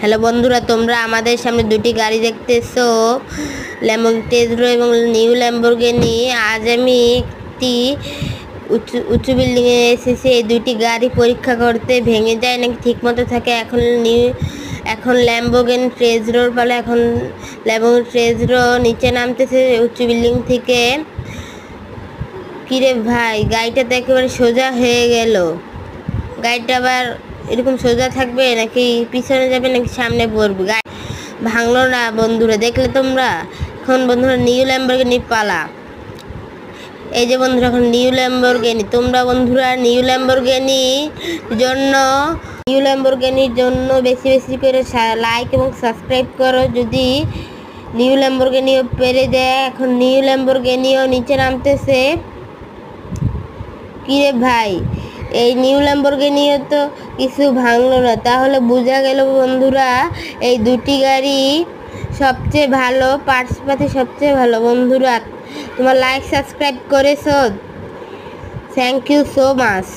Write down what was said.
Hello বন্ধুরা, তোমরা আমাদের সামনে দুটি গাড়ি দেখতেছো, ল্যাম্বোর্গিনি টেজরো এবং নিউ ল্যাম্বোর্গিনি। আজ আমি একটি উঁচু বিল্ডিংয়ে এসেছি এই দুটি গাড়ি পরীক্ষা করতে, ভেঙে যায় নাকি ঠিকমতো থাকে। এখন ল্যাম্বোর্গিনি টেজরোর পালা। এখন ল্যাম্বোর্গিনি টেজরো নিচে নামতেছে উঁচু বিল্ডিং থেকে। কিরে ভাই, গাড়িটা তো একেবারে সোজা হয়ে গেল। গাড়িটা আবার এরকম সোজা থাকবে নাকি পিছনে যাবে নাকি সামনে পড়বে? গাড়ি ভাঙলো না বন্ধুরা, দেখলে তোমরা? এখন বন্ধুরা নিউ ল্যাম্বোর্গিনি পালা। এই যে বন্ধুরা, এখন নিউ ল্যাম্বোর্গিনি। তোমরা বন্ধুরা নিউ ল্যাম্বোর্গিনির জন্য বেশি বেশি করে লাইক এবং সাবস্ক্রাইব করো। যদি নিউ ল্যাম্বোর্গিনিও পেরে দেয়। এখন নিউ ল্যাম্বোর্গিনিও নিচে নামতেছে। কিরে ভাই, এই নিউ ল্যাম্বোর্গিনিও তো কিছু ভাঙলো না। তাহলে বোঝা গেল বন্ধুরা, এই দুটি গাড়ি সবচেয়ে ভালো, পার্টসপাতি সবচেয়ে ভালো। বন্ধুরা, তোমার লাইক সাবস্ক্রাইব করেছো, থ্যাংক ইউ সো মাচ।